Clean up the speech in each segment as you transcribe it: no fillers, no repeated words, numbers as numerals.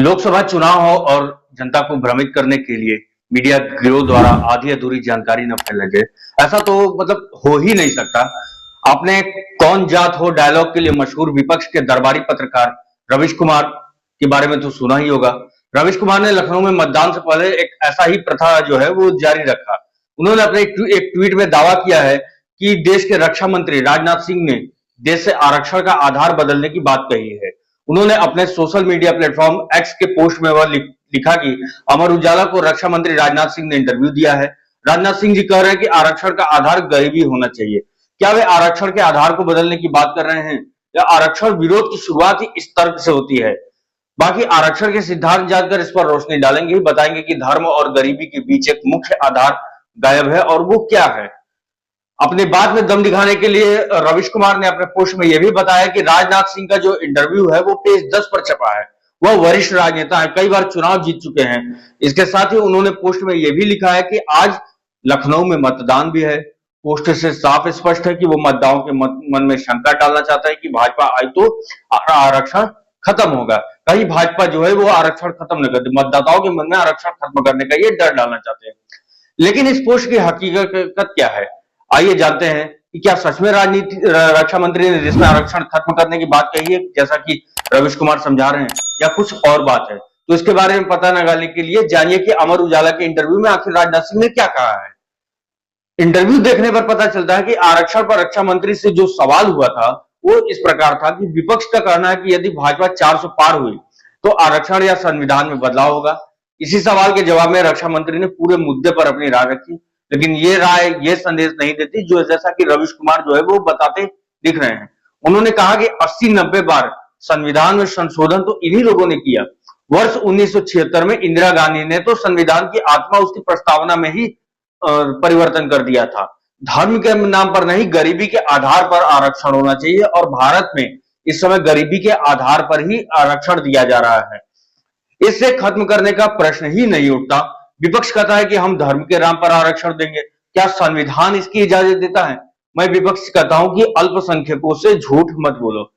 लोकसभा चुनाव हो और जनता को भ्रमित करने के लिए मीडिया गिरोह द्वारा आधी अधूरी जानकारी न फैलने दे, ऐसा तो हो ही नहीं सकता। आपने कौन जात हो डायलॉग के लिए मशहूर विपक्ष के दरबारी पत्रकार रवीश कुमार के बारे में तो सुना ही होगा। रवीश कुमार ने लखनऊ में मतदान से पहले एक ऐसा ही प्रथा जो है वो जारी रखा। उन्होंने अपने एक ट्वीट में दावा किया है कि देश के रक्षा मंत्री राजनाथ सिंह ने देश से आरक्षण का आधार बदलने की बात कही है। उन्होंने अपने सोशल मीडिया प्लेटफॉर्म एक्स के पोस्ट में वह लिखा कि अमर उजाला को रक्षा मंत्री राजनाथ सिंह ने इंटरव्यू दिया है। राजनाथ सिंह जी कह रहे हैं कि आरक्षण का आधार गरीबी होना चाहिए। क्या वे आरक्षण के आधार को बदलने की बात कर रहे हैं या आरक्षण विरोध की शुरुआत ही इस तर्क से होती है? बाकी आरक्षण के सिद्धांत जानकर इस पर रोशनी डालेंगे, बताएंगे कि धर्म और गरीबी के बीच एक मुख्य आधार गायब है और वो क्या है। अपनी बात में दम दिखाने के लिए रवीश कुमार ने अपने पोस्ट में यह भी बताया कि राजनाथ सिंह का जो इंटरव्यू है वो पेज 10 पर छपा है। वह वरिष्ठ राजनेता है, कई बार चुनाव जीत चुके हैं। इसके साथ ही उन्होंने पोस्ट में यह भी लिखा है कि आज लखनऊ में मतदान भी है। पोस्ट से साफ स्पष्ट है कि वो मतदाताओं के मन में शंका डालना चाहता है कि भाजपा आई तो आरक्षण खत्म होगा। कहीं भाजपा जो है वो आरक्षण खत्म न कर दे, मतदाताओं के मन में आरक्षण खत्म करने का ये डर डालना चाहते हैं। लेकिन इस पोस्ट की हकीकत क्या है, आइए जानते हैं कि क्या सच में रक्षा मंत्री ने देश में आरक्षण खत्म करने की बात कही है जैसा कि रवीश कुमार समझा रहे हैं, या कुछ और बात है। तो इसके बारे में पता लगाने के लिए जानिए कि अमर उजाला के इंटरव्यू में आखिर राजनाथ सिंह ने क्या कहा है। इंटरव्यू देखने पर पता चलता है कि आरक्षण पर रक्षा मंत्री से जो सवाल हुआ था वो इस प्रकार था कि विपक्ष का कहना है कि यदि भाजपा 400 पार हुई तो आरक्षण या संविधान में बदलाव होगा। इसी सवाल के जवाब में रक्षा मंत्री ने पूरे मुद्दे पर अपनी राय रखी, लेकिन ये राय ये संदेश नहीं देती जो जैसा कि रवीश कुमार जो है वो बताते दिख रहे हैं। उन्होंने कहा कि 80-90 बार संविधान में संशोधन तो इन्हीं लोगों ने किया। वर्ष 1976 में इंदिरा गांधी ने तो संविधान की आत्मा उसकी प्रस्तावना में ही परिवर्तन कर दिया था। धर्म के नाम पर नहीं, गरीबी के आधार पर आरक्षण होना चाहिए और भारत में इस समय गरीबी के आधार पर ही आरक्षण दिया जा रहा है। इसे खत्म करने का प्रश्न ही नहीं उठता। विपक्ष कहता है कि हम धर्म के नाम पर आरक्षण देंगे, क्या संविधान इसकी इजाजत देता है? मैं विपक्ष कहता हूं कि अल्पसंख्यकों से झूठ मत बोलो।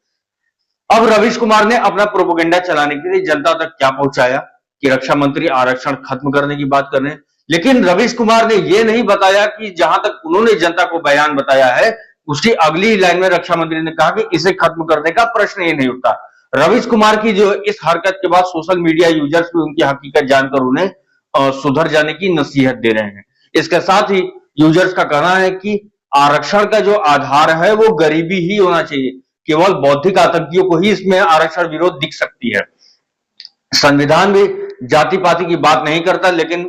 अब रवीश कुमार ने अपना प्रोपेगेंडा चलाने के लिए जनता तक क्या पहुंचाया कि रक्षा मंत्री आरक्षण खत्म करने की बात कर रहे हैं, लेकिन रवीश कुमार ने यह नहीं बताया कि जहां तक उन्होंने जनता को बयान बताया है उसकी अगली लाइन में रक्षा मंत्री ने कहा कि इसे खत्म करने का प्रश्न ही नहीं उठता। रवीश कुमार की जो इस हरकत के बाद सोशल मीडिया यूजर्स भी उनकी हकीकत जानकर उन्हें सुधर जाने की नसीहत दे रहे हैं। इसके साथ ही यूजर्स का कहना है कि आरक्षण का जो आधार है वो गरीबी ही होना चाहिए। केवल बौद्धिक आतंकियों को ही इसमें आरक्षण विरोध दिख सकती है। संविधान भी जाति पाति की बात नहीं करता, लेकिन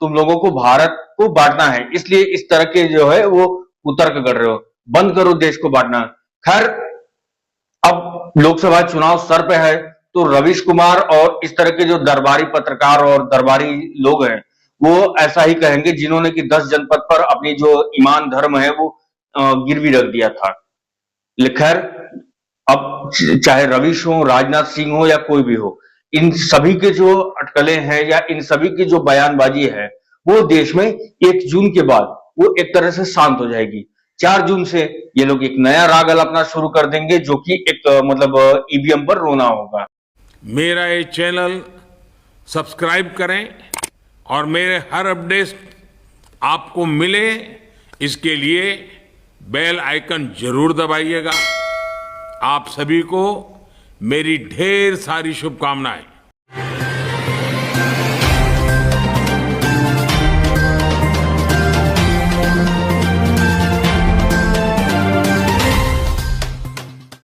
तुम लोगों को भारत को बांटना है, इसलिए इस तरह के जो है वो कुतर्क कर रहे हो। बंद करो देश को बांटना। खैर, अब लोकसभा चुनाव सर पे है तो रवीश कुमार और इस तरह के जो दरबारी पत्रकार और दरबारी लोग हैं वो ऐसा ही कहेंगे जिन्होंने कि 10 जनपद पर अपनी जो ईमान धर्म है वो गिरवी रख दिया था। खैर, अब चाहे रवीश हो, राजनाथ सिंह हो या कोई भी हो, इन सभी के जो अटकलें हैं या इन सभी की जो बयानबाजी है वो देश में 1 जून के बाद वो एक तरह से शांत हो जाएगी। 4 जून से ये लोग एक नया राग अपना शुरू कर देंगे जो कि एक ईवीएम पर रोना होगा। मेरा ये चैनल सब्सक्राइब करें और मेरे हर अपडेट आपको मिले इसके लिए बेल आइकन जरूर दबाइएगा। आप सभी को मेरी ढेर सारी शुभकामनाएं।